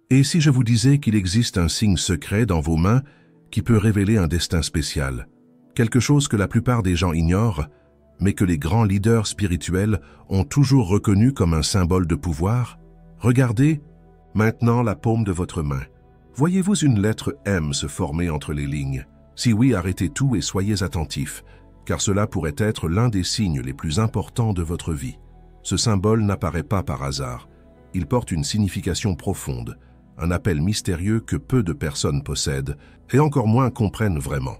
Et si je vous disais qu'il existe un signe secret dans vos mains qui peut révéler un destin spécial, quelque chose que la plupart des gens ignorent, mais que les grands leaders spirituels ont toujours reconnu comme un symbole de pouvoir? Regardez maintenant la paume de votre main. Voyez-vous une lettre M se former entre les lignes? Si oui, arrêtez tout et soyez attentifs, car cela pourrait être l'un des signes les plus importants de votre vie. Ce symbole n'apparaît pas par hasard. Il porte une signification profonde, un appel mystérieux que peu de personnes possèdent et encore moins comprennent vraiment.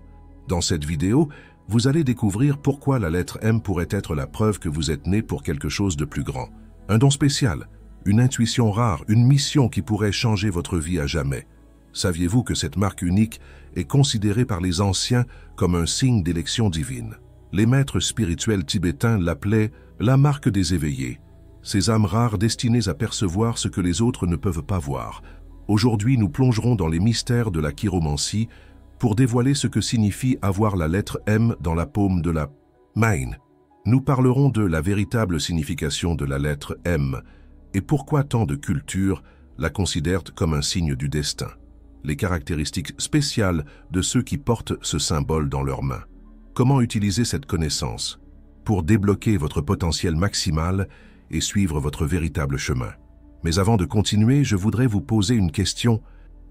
Dans cette vidéo, vous allez découvrir pourquoi la lettre M pourrait être la preuve que vous êtes né pour quelque chose de plus grand. Un don spécial, une intuition rare, une mission qui pourrait changer votre vie à jamais. Saviez-vous que cette marque unique est considérée par les anciens comme un signe d'élection divine? Les maîtres spirituels tibétains l'appelaient la marque des éveillés, ces âmes rares destinées à percevoir ce que les autres ne peuvent pas voir. Aujourd'hui, nous plongerons dans les mystères de la chiromancie pour dévoiler ce que signifie avoir la lettre M dans la paume de la main. Nous parlerons de la véritable signification de la lettre M et pourquoi tant de cultures la considèrent comme un signe du destin. Les caractéristiques spéciales de ceux qui portent ce symbole dans leurs mains. Comment utiliser cette connaissance pour débloquer votre potentiel maximal et suivre votre véritable chemin. Mais avant de continuer, je voudrais vous poser une question.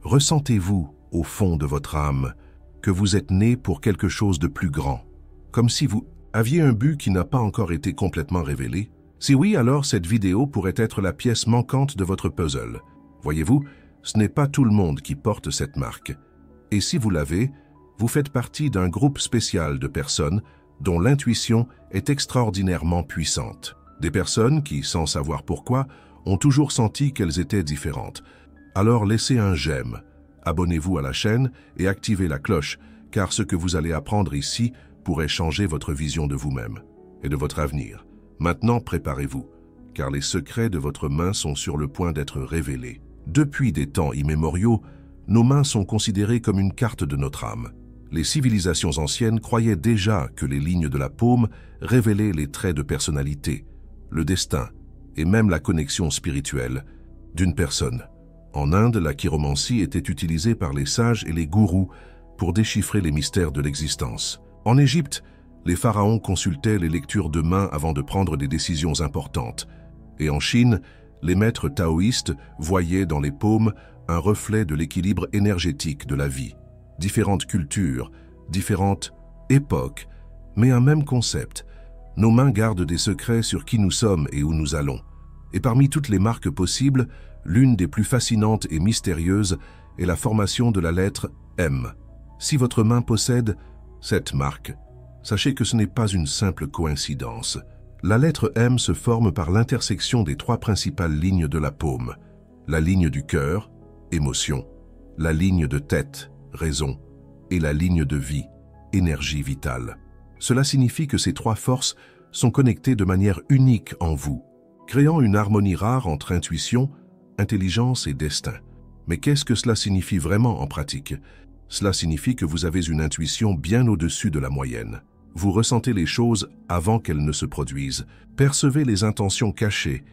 Ressentez-vous, au fond de votre âme, que vous êtes né pour quelque chose de plus grand, comme si vous aviez un but qui n'a pas encore été complètement révélé? Si oui, alors cette vidéo pourrait être la pièce manquante de votre puzzle. Voyez-vous, ce n'est pas tout le monde qui porte cette marque. Et si vous l'avez, vous faites partie d'un groupe spécial de personnes dont l'intuition est extraordinairement puissante. Des personnes qui, sans savoir pourquoi, ont toujours senti qu'elles étaient différentes. Alors laissez un j'aime, abonnez-vous à la chaîne et activez la cloche, car ce que vous allez apprendre ici pourrait changer votre vision de vous-même et de votre avenir. Maintenant, préparez-vous, car les secrets de votre main sont sur le point d'être révélés. Depuis des temps immémoriaux, nos mains sont considérées comme une carte de notre âme. Les civilisations anciennes croyaient déjà que les lignes de la paume révélaient les traits de personnalité, le destin et même la connexion spirituelle d'une personne. En Inde, la chiromancie était utilisée par les sages et les gourous pour déchiffrer les mystères de l'existence. En Égypte, les pharaons consultaient les lectures de mains avant de prendre des décisions importantes. Et en Chine, les maîtres taoïstes voyaient dans les paumes un reflet de l'équilibre énergétique de la vie. Différentes cultures, différentes époques, mais un même concept. Nos mains gardent des secrets sur qui nous sommes et où nous allons. Et parmi toutes les marques possibles, l'une des plus fascinantes et mystérieuses est la formation de la lettre M. Si votre main possède cette marque, sachez que ce n'est pas une simple coïncidence. La lettre M se forme par l'intersection des trois principales lignes de la paume. La ligne du cœur, émotion, la ligne de tête, raison, et la ligne de vie, énergie vitale. Cela signifie que ces trois forces sont connectées de manière unique en vous, créant une harmonie rare entre intuition, intelligence et destin. Mais qu'est-ce que cela signifie vraiment en pratique? Cela signifie que vous avez une intuition bien au-dessus de la moyenne. Vous ressentez les choses avant qu'elles ne se produisent, percevez les intentions cachées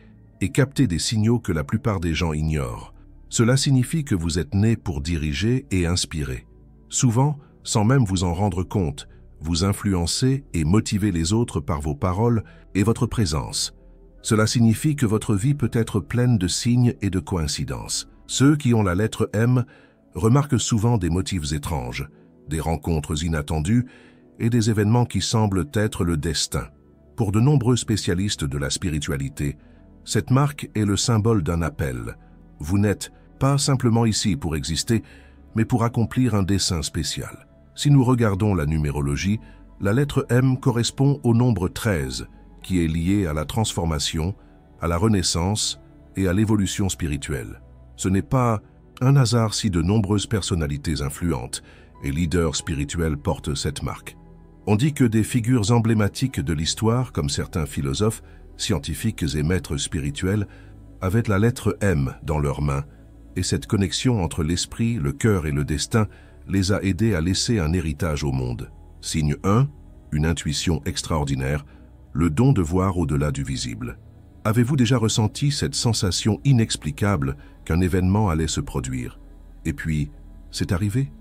et captez des signaux que la plupart des gens ignorent. Cela signifie que vous êtes né pour diriger et inspirer. Souvent, sans même vous en rendre compte, vous influencez et motivez les autres par vos paroles et votre présence. Cela signifie que votre vie peut être pleine de signes et de coïncidences. Ceux qui ont la lettre M remarquent souvent des motifs étranges, des rencontres inattendues et des événements qui semblent être le destin. Pour de nombreux spécialistes de la spiritualité, cette marque est le symbole d'un appel. Vous n'êtes pas simplement ici pour exister, mais pour accomplir un dessein spécial. Si nous regardons la numérologie, la lettre M correspond au nombre 13, qui est lié à la transformation, à la renaissance et à l'évolution spirituelle. Ce n'est pas un hasard si de nombreuses personnalités influentes et leaders spirituels portent cette marque. On dit que des figures emblématiques de l'histoire, comme certains philosophes, scientifiques et maîtres spirituels, avaient la lettre M dans leurs mains, et cette connexion entre l'esprit, le cœur et le destin les a aidés à laisser un héritage au monde. Signe 1, une intuition extraordinaire, le don de voir au-delà du visible. Avez-vous déjà ressenti cette sensation inexplicable qu'un événement allait se produire. Et puis, c'est arrivé.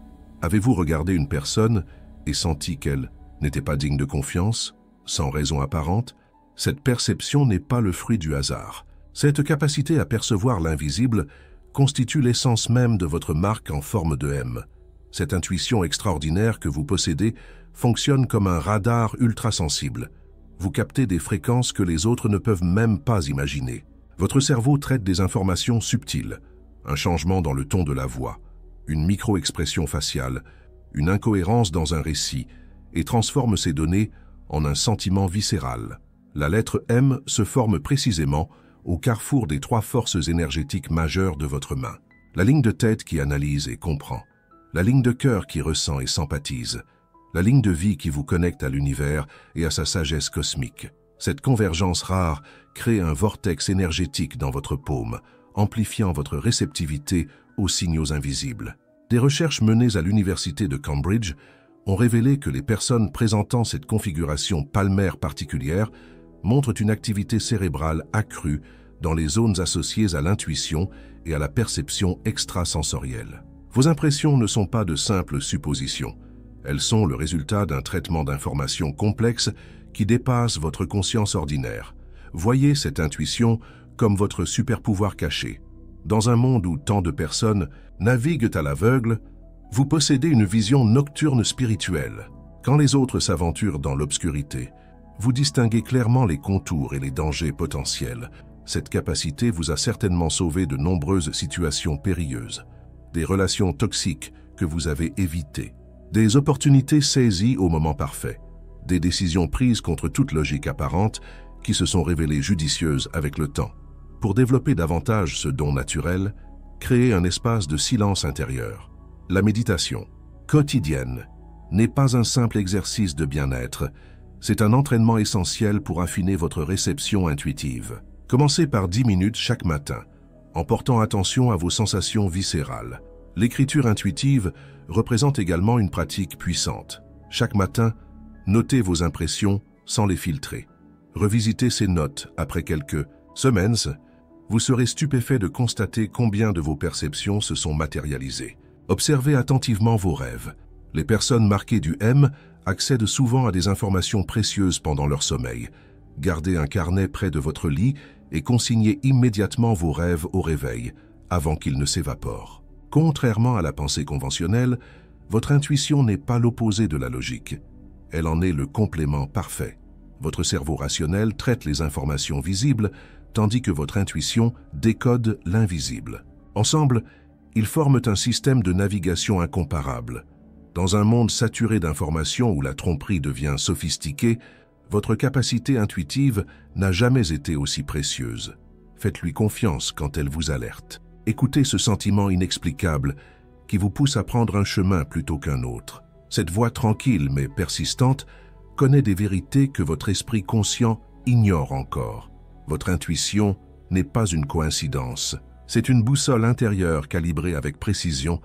Avez-vous regardé une personne et senti qu'elle n'était pas digne de confiance, sans raison apparente? Cette perception n'est pas le fruit du hasard. Cette capacité à percevoir l'invisible constitue l'essence même de votre marque en forme de M. Cette intuition extraordinaire que vous possédez fonctionne comme un radar ultrasensible. Vous captez des fréquences que les autres ne peuvent même pas imaginer. Votre cerveau traite des informations subtiles, un changement dans le ton de la voix, une micro-expression faciale, une incohérence dans un récit, et transforme ces données en un sentiment viscéral. La lettre M se forme précisément au carrefour des 3 forces énergétiques majeures de votre main. La ligne de tête qui analyse et comprend, la ligne de cœur qui ressent et sympathise, la ligne de vie qui vous connecte à l'univers et à sa sagesse cosmique. Cette convergence rare crée un vortex énergétique dans votre paume, amplifiant votre réceptivité aux signaux invisibles. Des recherches menées à l'université de Cambridge ont révélé que les personnes présentant cette configuration palmaire particulière montrent une activité cérébrale accrue dans les zones associées à l'intuition et à la perception extrasensorielle. Vos impressions ne sont pas de simples suppositions. Elles sont le résultat d'un traitement d'informations complexes qui dépasse votre conscience ordinaire. Voyez cette intuition comme votre super-pouvoir caché. Dans un monde où tant de personnes naviguent à l'aveugle, vous possédez une vision nocturne spirituelle. Quand les autres s'aventurent dans l'obscurité, vous distinguez clairement les contours et les dangers potentiels. Cette capacité vous a certainement sauvé de nombreuses situations périlleuses, des relations toxiques que vous avez évitées, des opportunités saisies au moment parfait, des décisions prises contre toute logique apparente qui se sont révélées judicieuses avec le temps. Pour développer davantage ce don naturel, créez un espace de silence intérieur. La méditation, quotidienne, n'est pas un simple exercice de bien-être, c'est un entraînement essentiel pour affiner votre réception intuitive. Commencez par 10 minutes chaque matin, en portant attention à vos sensations viscérales. L'écriture intuitive représente également une pratique puissante. Chaque matin, notez vos impressions sans les filtrer. Revisitez ces notes après quelques semaines. Vous serez stupéfait de constater combien de vos perceptions se sont matérialisées. Observez attentivement vos rêves. Les personnes marquées du M accèdent souvent à des informations précieuses pendant leur sommeil. Gardez un carnet près de votre lit et consignez immédiatement vos rêves au réveil, avant qu'ils ne s'évaporent. Contrairement à la pensée conventionnelle, votre intuition n'est pas l'opposé de la logique. Elle en est le complément parfait. Votre cerveau rationnel traite les informations visibles, tandis que votre intuition décode l'invisible. Ensemble, ils forment un système de navigation incomparable. Dans un monde saturé d'informations où la tromperie devient sophistiquée, votre capacité intuitive n'a jamais été aussi précieuse. Faites-lui confiance quand elle vous alerte. Écoutez ce sentiment inexplicable qui vous pousse à prendre un chemin plutôt qu'un autre. Cette voix tranquille mais persistante connaît des vérités que votre esprit conscient ignore encore. Votre intuition n'est pas une coïncidence. C'est une boussole intérieure calibrée avec précision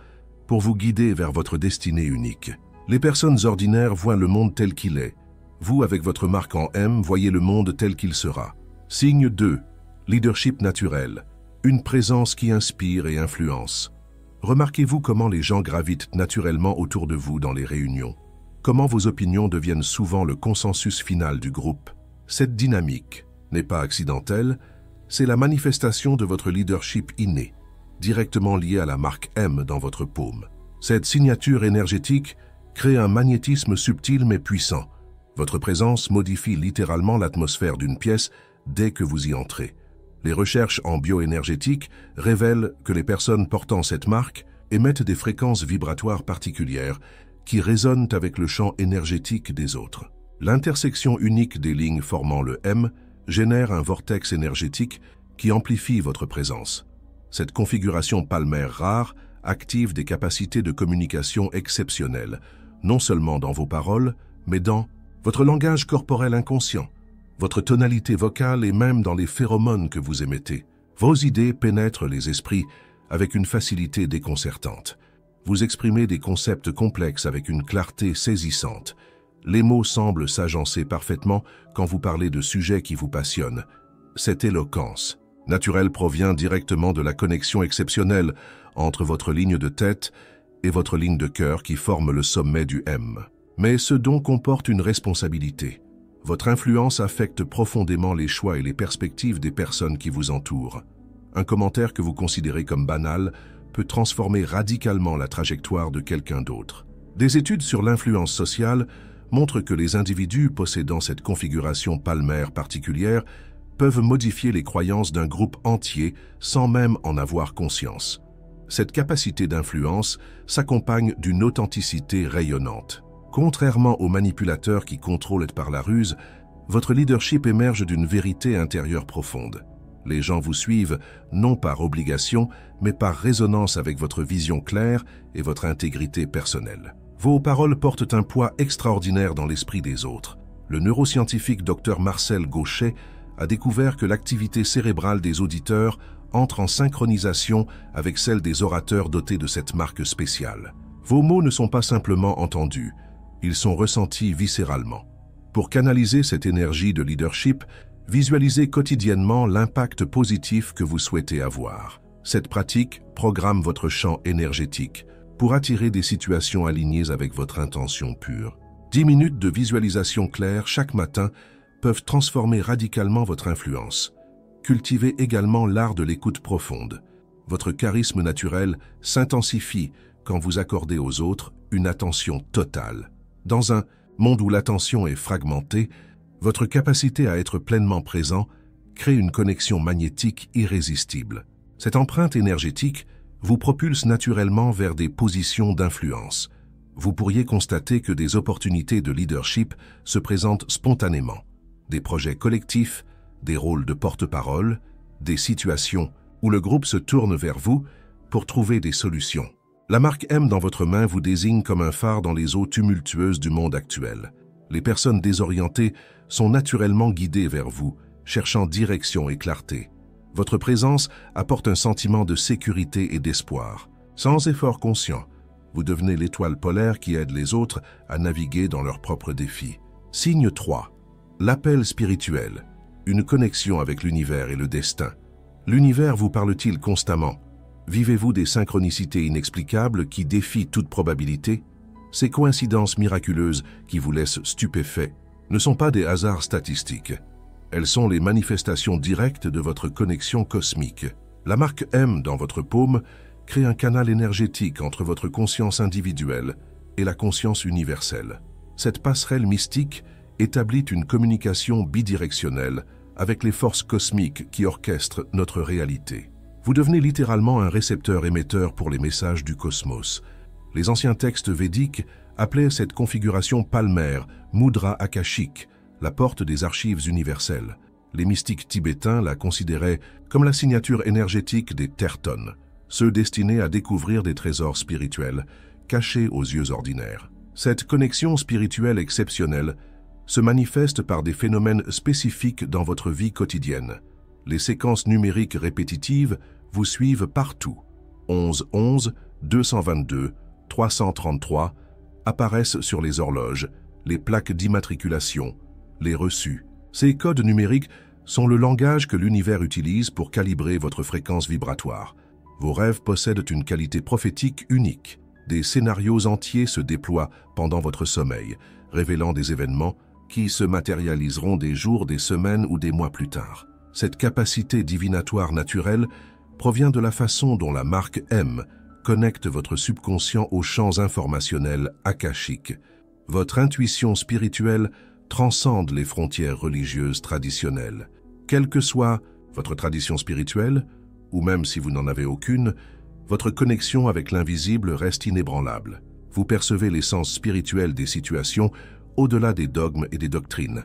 pour vous guider vers votre destinée unique. Les personnes ordinaires voient le monde tel qu'il est. Vous, avec votre marque en M, voyez le monde tel qu'il sera. Signe 2. Leadership naturel. Une présence qui inspire et influence. Remarquez-vous comment les gens gravitent naturellement autour de vous dans les réunions. Comment vos opinions deviennent souvent le consensus final du groupe. Cette dynamique n'est pas accidentelle, c'est la manifestation de votre leadership inné, directement lié à la marque M dans votre paume. Cette signature énergétique crée un magnétisme subtil mais puissant. Votre présence modifie littéralement l'atmosphère d'une pièce dès que vous y entrez. Les recherches en bioénergétique révèlent que les personnes portant cette marque émettent des fréquences vibratoires particulières qui résonnent avec le champ énergétique des autres. L'intersection unique des lignes formant le M génère un vortex énergétique qui amplifie votre présence. Cette configuration palmaire rare active des capacités de communication exceptionnelles, non seulement dans vos paroles, mais dans votre langage corporel inconscient, votre tonalité vocale et même dans les phéromones que vous émettez. Vos idées pénètrent les esprits avec une facilité déconcertante. Vous exprimez des concepts complexes avec une clarté saisissante. Les mots semblent s'agencer parfaitement quand vous parlez de sujets qui vous passionnent. Cette éloquence Naturel provient directement de la connexion exceptionnelle entre votre ligne de tête et votre ligne de cœur qui forme le sommet du M. Mais ce don comporte une responsabilité. Votre influence affecte profondément les choix et les perspectives des personnes qui vous entourent. Un commentaire que vous considérez comme banal peut transformer radicalement la trajectoire de quelqu'un d'autre. Des études sur l'influence sociale montrent que les individus possédant cette configuration palmaire particulière peuvent modifier les croyances d'un groupe entier sans même en avoir conscience. Cette capacité d'influence s'accompagne d'une authenticité rayonnante. Contrairement aux manipulateurs qui contrôlent par la ruse, votre leadership émerge d'une vérité intérieure profonde. Les gens vous suivent non par obligation, mais par résonance avec votre vision claire et votre intégrité personnelle. Vos paroles portent un poids extraordinaire dans l'esprit des autres. Le neuroscientifique Dr Marcel Gauchet a découvert que l'activité cérébrale des auditeurs entre en synchronisation avec celle des orateurs dotés de cette marque spéciale. Vos mots ne sont pas simplement entendus, ils sont ressentis viscéralement. Pour canaliser cette énergie de leadership, visualisez quotidiennement l'impact positif que vous souhaitez avoir. Cette pratique programme votre champ énergétique pour attirer des situations alignées avec votre intention pure. 10 minutes de visualisation claire chaque matin peuvent transformer radicalement votre influence. Cultivez également l'art de l'écoute profonde. Votre charisme naturel s'intensifie quand vous accordez aux autres une attention totale. Dans un monde où l'attention est fragmentée, votre capacité à être pleinement présent crée une connexion magnétique irrésistible. Cette empreinte énergétique vous propulse naturellement vers des positions d'influence. Vous pourriez constater que des opportunités de leadership se présentent spontanément. Des projets collectifs, des rôles de porte-parole, des situations où le groupe se tourne vers vous pour trouver des solutions. La marque M dans votre main vous désigne comme un phare dans les eaux tumultueuses du monde actuel. Les personnes désorientées sont naturellement guidées vers vous, cherchant direction et clarté. Votre présence apporte un sentiment de sécurité et d'espoir. Sans effort conscient, vous devenez l'étoile polaire qui aide les autres à naviguer dans leurs propres défis. Signe 3. L'appel spirituel. Une connexion avec l'univers et le destin. L'univers vous parle-t-il constamment? Vivez-vous des synchronicités inexplicables qui défient toute probabilité? Ces coïncidences miraculeuses qui vous laissent stupéfait ne sont pas des hasards statistiques. Elles sont les manifestations directes de votre connexion cosmique. La marque M dans votre paume crée un canal énergétique entre votre conscience individuelle et la conscience universelle. Cette passerelle mystique établit une communication bidirectionnelle avec les forces cosmiques qui orchestrent notre réalité. Vous devenez littéralement un récepteur-émetteur pour les messages du cosmos. Les anciens textes védiques appelaient cette configuration palmaire, Mudra Akashique, la porte des archives universelles. Les mystiques tibétains la considéraient comme la signature énergétique des tertones, ceux destinés à découvrir des trésors spirituels cachés aux yeux ordinaires. Cette connexion spirituelle exceptionnelle se manifeste par des phénomènes spécifiques dans votre vie quotidienne. Les séquences numériques répétitives vous suivent partout. 11 11, 222, 333 apparaissent sur les horloges, les plaques d'immatriculation, les reçus. Ces codes numériques sont le langage que l'univers utilise pour calibrer votre fréquence vibratoire. Vos rêves possèdent une qualité prophétique unique. Des scénarios entiers se déploient pendant votre sommeil, révélant des événements qui se matérialiseront des jours, des semaines ou des mois plus tard. Cette capacité divinatoire naturelle provient de la façon dont la marque M connecte votre subconscient aux champs informationnels akashiques. Votre intuition spirituelle transcende les frontières religieuses traditionnelles. Quelle que soit votre tradition spirituelle, ou même si vous n'en avez aucune, votre connexion avec l'invisible reste inébranlable. Vous percevez l'essence spirituelle des situations au-delà des dogmes et des doctrines.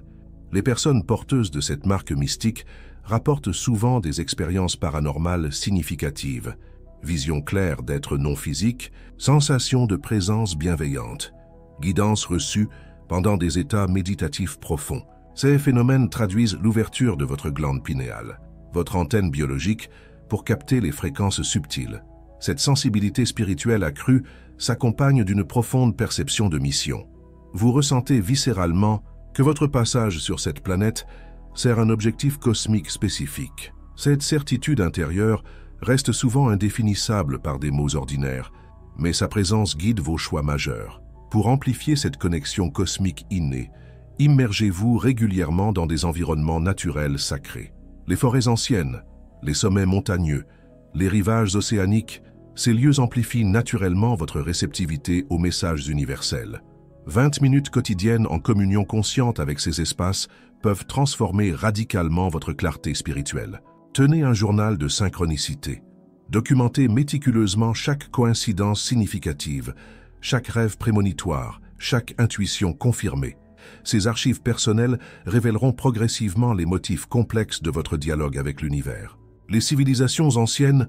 Les personnes porteuses de cette marque mystique rapportent souvent des expériences paranormales significatives, visions claires d'êtres non physiques, sensations de présence bienveillante, guidance reçue pendant des états méditatifs profonds. Ces phénomènes traduisent l'ouverture de votre glande pinéale, votre antenne biologique, pour capter les fréquences subtiles. Cette sensibilité spirituelle accrue s'accompagne d'une profonde perception de mission. Vous ressentez viscéralement que votre passage sur cette planète sert un objectif cosmique spécifique. Cette certitude intérieure reste souvent indéfinissable par des mots ordinaires, mais sa présence guide vos choix majeurs. Pour amplifier cette connexion cosmique innée, immergez-vous régulièrement dans des environnements naturels sacrés. Les forêts anciennes, les sommets montagneux, les rivages océaniques, ces lieux amplifient naturellement votre réceptivité aux messages universels. 20 minutes quotidiennes en communion consciente avec ces espaces peuvent transformer radicalement votre clarté spirituelle. Tenez un journal de synchronicité. Documentez méticuleusement chaque coïncidence significative, chaque rêve prémonitoire, chaque intuition confirmée. Ces archives personnelles révéleront progressivement les motifs complexes de votre dialogue avec l'univers. Les civilisations anciennes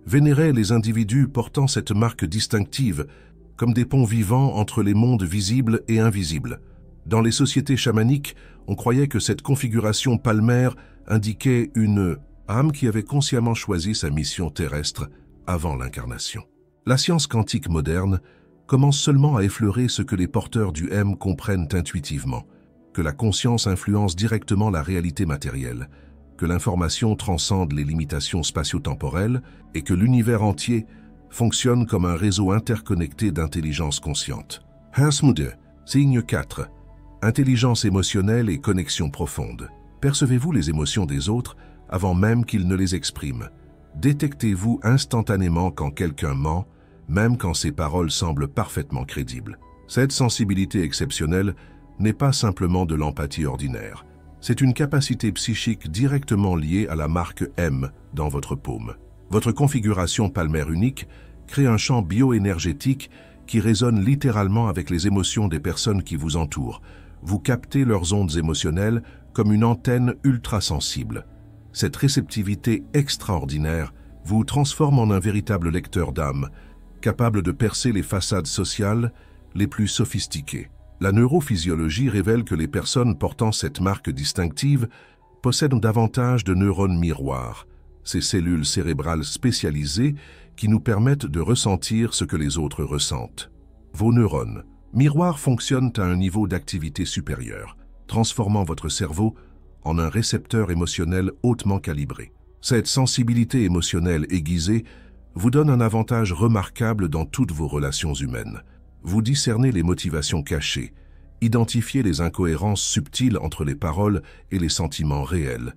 vénéraient les individus portant cette marque distinctive comme des ponts vivants entre les mondes visibles et invisibles. Dans les sociétés chamaniques, on croyait que cette configuration palmaire indiquait une âme qui avait consciemment choisi sa mission terrestre avant l'incarnation. La science quantique moderne commence seulement à effleurer ce que les porteurs du M comprennent intuitivement, que la conscience influence directement la réalité matérielle, que l'information transcende les limitations spatio-temporelles et que l'univers entier fonctionne comme un réseau interconnecté d'intelligence consciente. Hersmude, signe 4. Intelligence émotionnelle et connexion profonde. Percevez-vous les émotions des autres avant même qu'ils ne les expriment? Détectez-vous instantanément quand quelqu'un ment, même quand ses paroles semblent parfaitement crédibles. Cette sensibilité exceptionnelle n'est pas simplement de l'empathie ordinaire. C'est une capacité psychique directement liée à la marque M dans votre paume. Votre configuration palmaire unique crée un champ bioénergétique qui résonne littéralement avec les émotions des personnes qui vous entourent. Vous captez leurs ondes émotionnelles comme une antenne ultra-sensible. Cette réceptivité extraordinaire vous transforme en un véritable lecteur d'âme, capable de percer les façades sociales les plus sophistiquées. La neurophysiologie révèle que les personnes portant cette marque distinctive possèdent davantage de neurones miroirs, ces cellules cérébrales spécialisées qui nous permettent de ressentir ce que les autres ressentent. Vos neurones miroirs fonctionnent à un niveau d'activité supérieur, transformant votre cerveau en un récepteur émotionnel hautement calibré. Cette sensibilité émotionnelle aiguisée vous donne un avantage remarquable dans toutes vos relations humaines. Vous discernez les motivations cachées, identifiez les incohérences subtiles entre les paroles et les sentiments réels,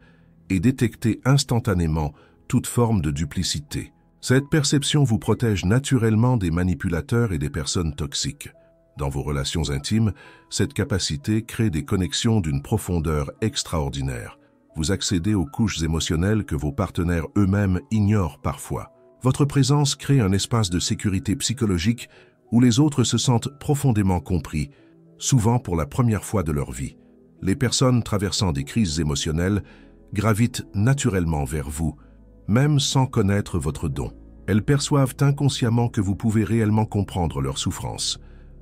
et détectez instantanément toute forme de duplicité. Cette perception vous protège naturellement des manipulateurs et des personnes toxiques. Dans vos relations intimes, cette capacité crée des connexions d'une profondeur extraordinaire. Vous accédez aux couches émotionnelles que vos partenaires eux-mêmes ignorent parfois. Votre présence crée un espace de sécurité psychologique où les autres se sentent profondément compris, souvent pour la première fois de leur vie. Les personnes traversant des crises émotionnelles gravitent naturellement vers vous, même sans connaître votre don. Elles perçoivent inconsciemment que vous pouvez réellement comprendre leurs souffrances.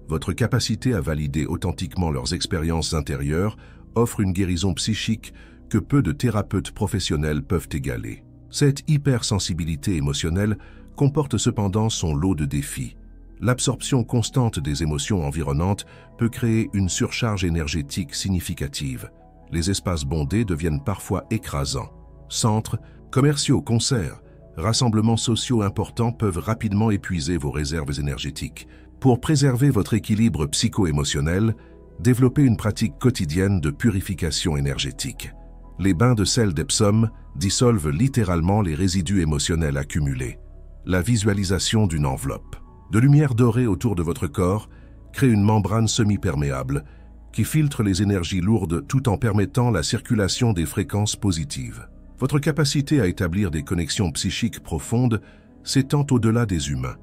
Votre capacité à valider authentiquement leurs expériences intérieures offre une guérison psychique que peu de thérapeutes professionnels peuvent égaler. Cette hypersensibilité émotionnelle comporte cependant son lot de défis. L'absorption constante des émotions environnantes peut créer une surcharge énergétique significative. Les espaces bondés deviennent parfois écrasants. Centres, commerciaux, concerts, rassemblements sociaux importants peuvent rapidement épuiser vos réserves énergétiques. Pour préserver votre équilibre psycho-émotionnel, développez une pratique quotidienne de purification énergétique. Les bains de sel d'Epsom dissolvent littéralement les résidus émotionnels accumulés. La visualisation d'une enveloppe de lumière dorée autour de votre corps crée une membrane semi-perméable qui filtre les énergies lourdes tout en permettant la circulation des fréquences positives. Votre capacité à établir des connexions psychiques profondes s'étend au-delà des humains.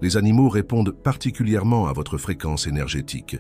Les animaux répondent particulièrement à votre fréquence énergétique.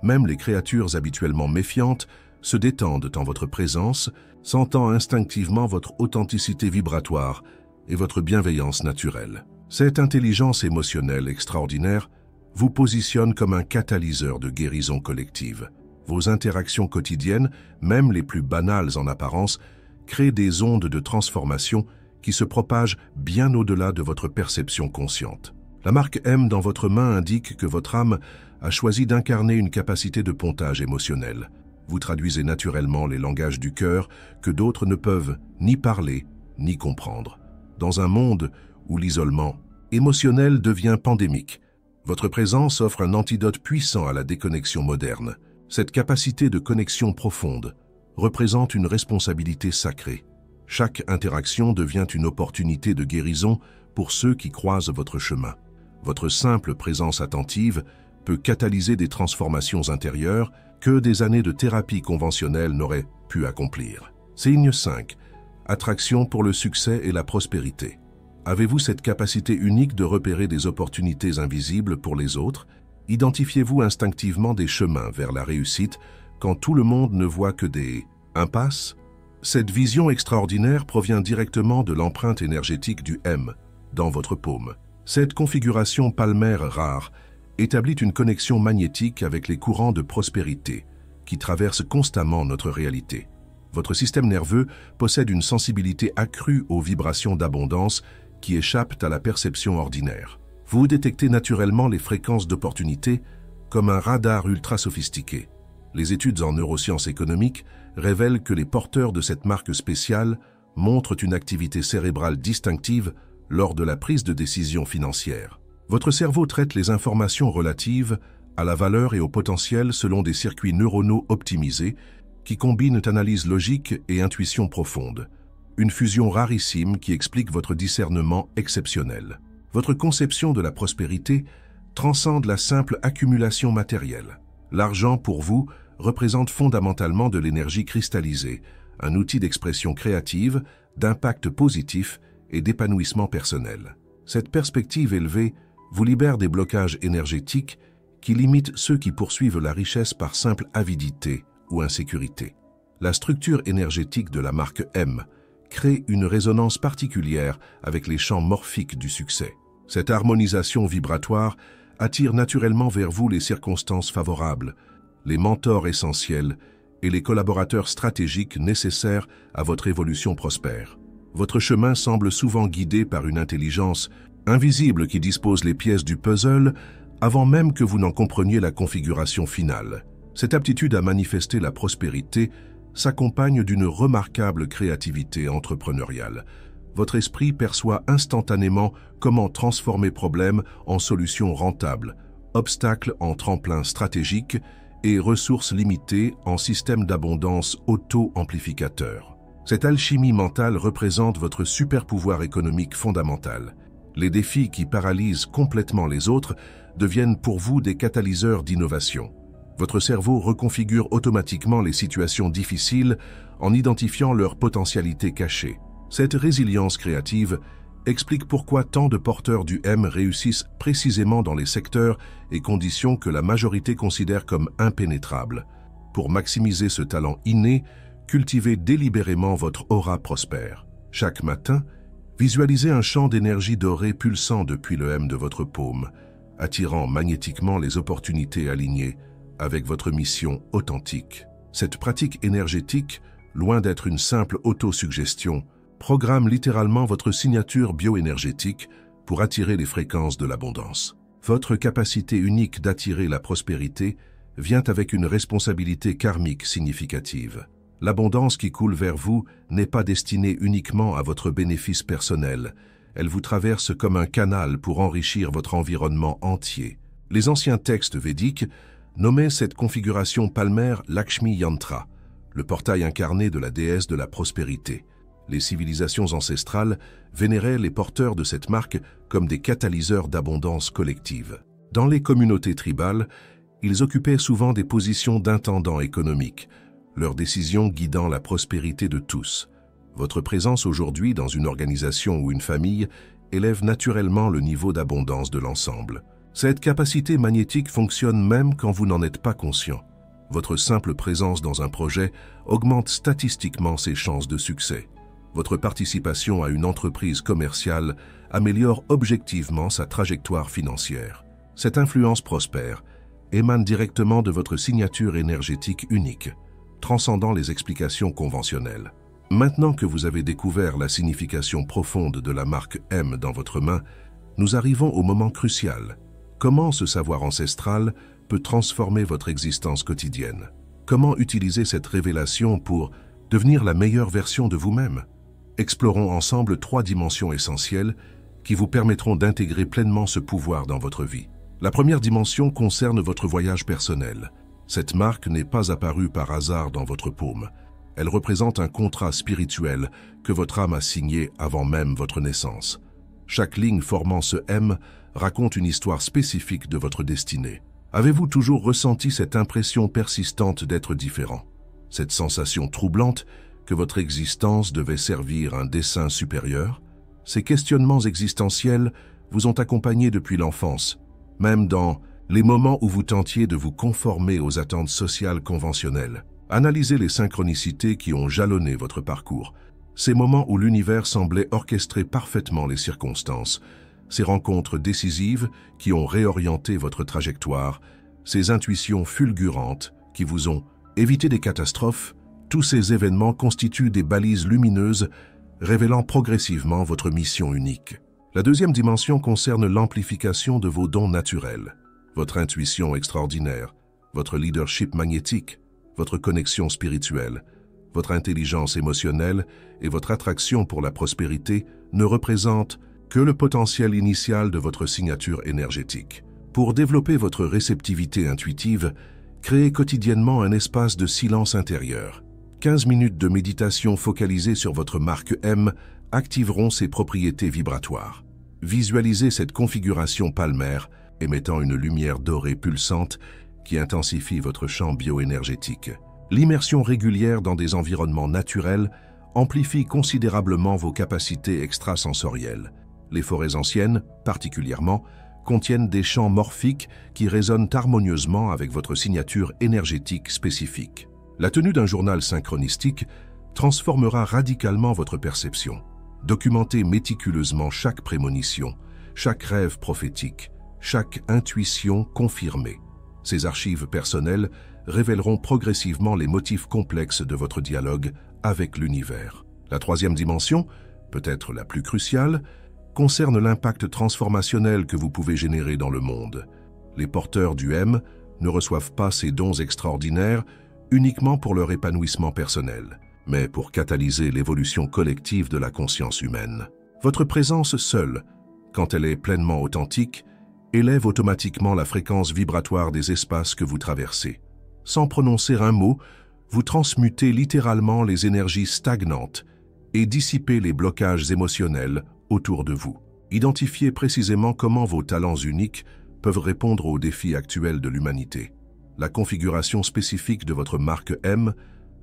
Même les créatures habituellement méfiantes se détendent en votre présence, sentant instinctivement votre authenticité vibratoire et votre bienveillance naturelle. Cette intelligence émotionnelle extraordinaire vous positionne comme un catalyseur de guérison collective. Vos interactions quotidiennes, même les plus banales en apparence, créent des ondes de transformation qui se propagent bien au-delà de votre perception consciente. La marque M dans votre main indique que votre âme a choisi d'incarner une capacité de pontage émotionnel. Vous traduisez naturellement les langages du cœur que d'autres ne peuvent ni parler, ni comprendre. Dans un monde où l'isolement émotionnel devient pandémique, votre présence offre un antidote puissant à la déconnexion moderne. Cette capacité de connexion profonde représente une responsabilité sacrée. Chaque interaction devient une opportunité de guérison pour ceux qui croisent votre chemin. Votre simple présence attentive peut catalyser des transformations intérieures que des années de thérapie conventionnelle n'auraient pu accomplir. Signe 5. Attraction pour le succès et la prospérité. Avez-vous cette capacité unique de repérer des opportunités invisibles pour les autres? Identifiez-vous instinctivement des chemins vers la réussite quand tout le monde ne voit que des impasses? Cette vision extraordinaire provient directement de l'empreinte énergétique du M dans votre paume. Cette configuration palmaire rare établit une connexion magnétique avec les courants de prospérité qui traversent constamment notre réalité. Votre système nerveux possède une sensibilité accrue aux vibrations d'abondance qui échappent à la perception ordinaire. Vous détectez naturellement les fréquences d'opportunité comme un radar ultra sophistiqué. Les études en neurosciences économiques révèlent que les porteurs de cette marque spéciale montrent une activité cérébrale distinctive lors de la prise de décision financière. Votre cerveau traite les informations relatives à la valeur et au potentiel selon des circuits neuronaux optimisés qui combinent analyse logique et intuition profonde. Une fusion rarissime qui explique votre discernement exceptionnel. Votre conception de la prospérité transcende la simple accumulation matérielle. L'argent, pour vous, représente fondamentalement de l'énergie cristallisée, un outil d'expression créative, d'impact positif et d'épanouissement personnel. Cette perspective élevée vous libère des blocages énergétiques qui limitent ceux qui poursuivent la richesse par simple avidité ou insécurité. La structure énergétique de la marque M crée une résonance particulière avec les champs morphiques du succès. Cette harmonisation vibratoire attire naturellement vers vous les circonstances favorables, les mentors essentiels et les collaborateurs stratégiques nécessaires à votre évolution prospère. Votre chemin semble souvent guidé par une intelligence invisible qui dispose les pièces du puzzle avant même que vous n'en compreniez la configuration finale. Cette aptitude à manifester la prospérité s'accompagne d'une remarquable créativité entrepreneuriale. Votre esprit perçoit instantanément comment transformer problèmes en solutions rentables, obstacles en tremplins stratégiques et ressources limitées en systèmes d'abondance auto-amplificateurs. Cette alchimie mentale représente votre super-pouvoir économique fondamental. Les défis qui paralysent complètement les autres deviennent pour vous des catalyseurs d'innovation. Votre cerveau reconfigure automatiquement les situations difficiles en identifiant leurs potentialités cachées. Cette résilience créative explique pourquoi tant de porteurs du M réussissent précisément dans les secteurs et conditions que la majorité considère comme impénétrables. Pour maximiser ce talent inné, cultivez délibérément votre aura prospère. Chaque matin, visualisez un champ d'énergie dorée pulsant depuis le M de votre paume, attirant magnétiquement les opportunités alignées avec votre mission authentique. Cette pratique énergétique, loin d'être une simple autosuggestion, programme littéralement votre signature bioénergétique pour attirer les fréquences de l'abondance. Votre capacité unique d'attirer la prospérité vient avec une responsabilité karmique significative. L'abondance qui coule vers vous n'est pas destinée uniquement à votre bénéfice personnel. Elle vous traverse comme un canal pour enrichir votre environnement entier. Les anciens textes védiques nommaient cette configuration palmaire Lakshmi Yantra, le portail incarné de la déesse de la prospérité. Les civilisations ancestrales vénéraient les porteurs de cette marque comme des catalyseurs d'abondance collective. Dans les communautés tribales, ils occupaient souvent des positions d'intendants économiques, leurs décisions guidant la prospérité de tous. Votre présence aujourd'hui dans une organisation ou une famille élève naturellement le niveau d'abondance de l'ensemble. Cette capacité magnétique fonctionne même quand vous n'en êtes pas conscient. Votre simple présence dans un projet augmente statistiquement ses chances de succès. Votre participation à une entreprise commerciale améliore objectivement sa trajectoire financière. Cette influence prospère émane directement de votre signature énergétique unique, transcendant les explications conventionnelles. Maintenant que vous avez découvert la signification profonde de la marque M dans votre main, nous arrivons au moment crucial. Comment ce savoir ancestral peut transformer votre existence quotidienne? Comment utiliser cette révélation pour devenir la meilleure version de vous-même? Explorons ensemble 3 dimensions essentielles qui vous permettront d'intégrer pleinement ce pouvoir dans votre vie. La première dimension concerne votre voyage personnel. Cette marque n'est pas apparue par hasard dans votre paume. Elle représente un contrat spirituel que votre âme a signé avant même votre naissance. Chaque ligne formant ce M raconte une histoire spécifique de votre destinée. Avez-vous toujours ressenti cette impression persistante d'être différent? Cette sensation troublante que votre existence devait servir un dessein supérieur? Ces questionnements existentiels vous ont accompagné depuis l'enfance, même dans les moments où vous tentiez de vous conformer aux attentes sociales conventionnelles. Analysez les synchronicités qui ont jalonné votre parcours, ces moments où l'univers semblait orchestrer parfaitement les circonstances, ces rencontres décisives qui ont réorienté votre trajectoire, ces intuitions fulgurantes qui vous ont évité des catastrophes. Tous ces événements constituent des balises lumineuses révélant progressivement votre mission unique. La deuxième dimension concerne l'amplification de vos dons naturels, votre intuition extraordinaire, votre leadership magnétique, votre connexion spirituelle, votre intelligence émotionnelle et votre attraction pour la prospérité ne représentent que le potentiel initial de votre signature énergétique. Pour développer votre réceptivité intuitive, créez quotidiennement un espace de silence intérieur. 15 minutes de méditation focalisée sur votre marque M activeront ses propriétés vibratoires. Visualisez cette configuration palmaire émettant une lumière dorée pulsante qui intensifie votre champ bioénergétique. L'immersion régulière dans des environnements naturels amplifie considérablement vos capacités extrasensorielles. Les forêts anciennes, particulièrement, contiennent des champs morphiques qui résonnent harmonieusement avec votre signature énergétique spécifique. La tenue d'un journal synchronistique transformera radicalement votre perception. Documentez méticuleusement chaque prémonition, chaque rêve prophétique, chaque intuition confirmée. Ces archives personnelles révéleront progressivement les motifs complexes de votre dialogue avec l'univers. La troisième dimension, peut-être la plus cruciale, concerne l'impact transformationnel que vous pouvez générer dans le monde. Les porteurs du M ne reçoivent pas ces dons extraordinaires uniquement pour leur épanouissement personnel, mais pour catalyser l'évolution collective de la conscience humaine. Votre présence seule, quand elle est pleinement authentique, élève automatiquement la fréquence vibratoire des espaces que vous traversez. Sans prononcer un mot, vous transmutez littéralement les énergies stagnantes et dissipez les blocages émotionnels autour de vous. Identifiez précisément comment vos talents uniques peuvent répondre aux défis actuels de l'humanité. La configuration spécifique de votre marque M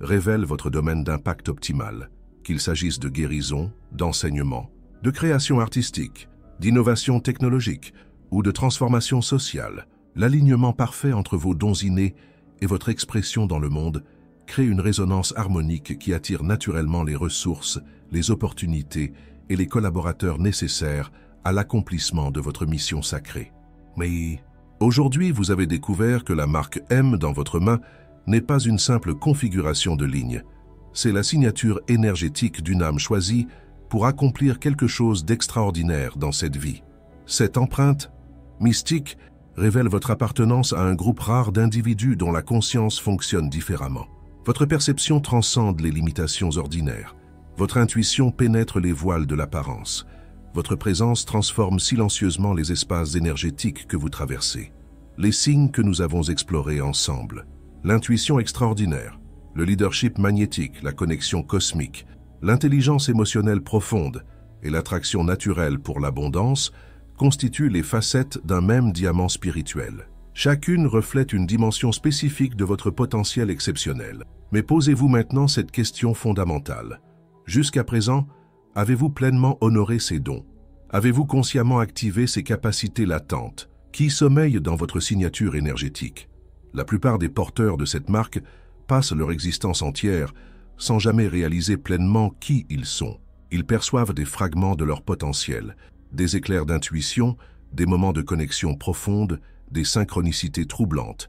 révèle votre domaine d'impact optimal, qu'il s'agisse de guérison, d'enseignement, de création artistique, d'innovation technologique ou de transformation sociale. L'alignement parfait entre vos dons innés et votre expression dans le monde crée une résonance harmonique qui attire naturellement les ressources, les opportunités et les collaborateurs nécessaires à l'accomplissement de votre mission sacrée. Mais aujourd'hui, vous avez découvert que la marque M dans votre main n'est pas une simple configuration de lignes. C'est la signature énergétique d'une âme choisie pour accomplir quelque chose d'extraordinaire dans cette vie. Cette empreinte mystique révèle votre appartenance à un groupe rare d'individus dont la conscience fonctionne différemment. Votre perception transcende les limitations ordinaires. Votre intuition pénètre les voiles de l'apparence. Votre présence transforme silencieusement les espaces énergétiques que vous traversez. Les signes que nous avons explorés ensemble, l'intuition extraordinaire, le leadership magnétique, la connexion cosmique, l'intelligence émotionnelle profonde et l'attraction naturelle pour l'abondance constituent les facettes d'un même diamant spirituel. Chacune reflète une dimension spécifique de votre potentiel exceptionnel. Mais posez-vous maintenant cette question fondamentale. Jusqu'à présent, avez-vous pleinement honoré ces dons? Avez-vous consciemment activé ces capacités latentes qui sommeillent dans votre signature énergétique? La plupart des porteurs de cette marque passent leur existence entière sans jamais réaliser pleinement qui ils sont. Ils perçoivent des fragments de leur potentiel, des éclairs d'intuition, des moments de connexion profonde, des synchronicités troublantes,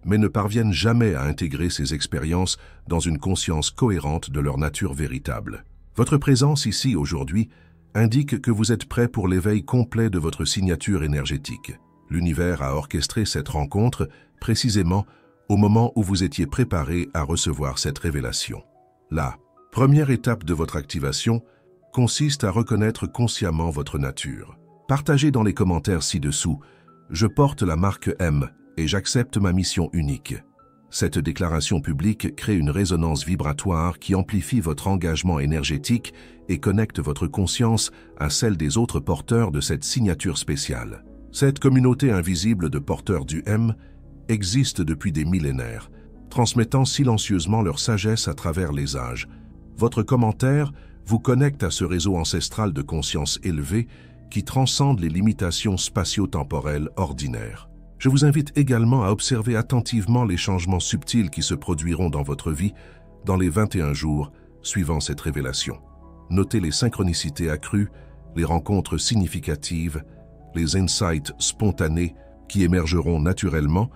mais ne parviennent jamais à intégrer ces expériences dans une conscience cohérente de leur nature véritable. Votre présence ici aujourd'hui indique que vous êtes prêt pour l'éveil complet de votre signature énergétique. L'univers a orchestré cette rencontre précisément au moment où vous étiez préparé à recevoir cette révélation. La première étape de votre activation consiste à reconnaître consciemment votre nature. Partagez dans les commentaires ci-dessous « Je porte la marque M et j'accepte ma mission unique ». Cette déclaration publique crée une résonance vibratoire qui amplifie votre engagement énergétique et connecte votre conscience à celle des autres porteurs de cette signature spéciale. Cette communauté invisible de porteurs du M existe depuis des millénaires, transmettant silencieusement leur sagesse à travers les âges. Votre commentaire vous connecte à ce réseau ancestral de conscience élevée qui transcende les limitations spatio-temporelles ordinaires. Je vous invite également à observer attentivement les changements subtils qui se produiront dans votre vie dans les 21 jours suivant cette révélation. Notez les synchronicités accrues, les rencontres significatives, les insights spontanés qui émergeront naturellement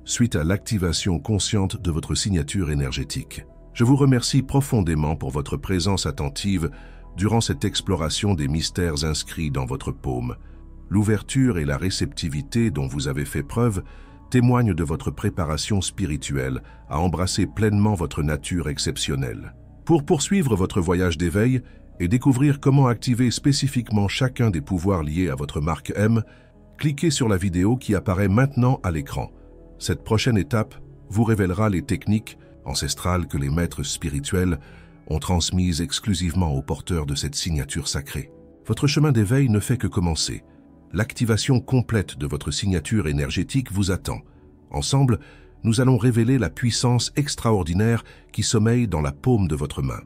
suite à l'activation consciente de votre signature énergétique. Je vous remercie profondément pour votre présence attentive durant cette exploration des mystères inscrits dans votre paume. L'ouverture et la réceptivité dont vous avez fait preuve témoignent de votre préparation spirituelle à embrasser pleinement votre nature exceptionnelle. Pour poursuivre votre voyage d'éveil et découvrir comment activer spécifiquement chacun des pouvoirs liés à votre marque M, cliquez sur la vidéo qui apparaît maintenant à l'écran. Cette prochaine étape vous révélera les techniques ancestrales que les maîtres spirituels ont transmises exclusivement aux porteurs de cette signature sacrée. Votre chemin d'éveil ne fait que commencer. L'activation complète de votre signature énergétique vous attend. Ensemble, nous allons révéler la puissance extraordinaire qui sommeille dans la paume de votre main.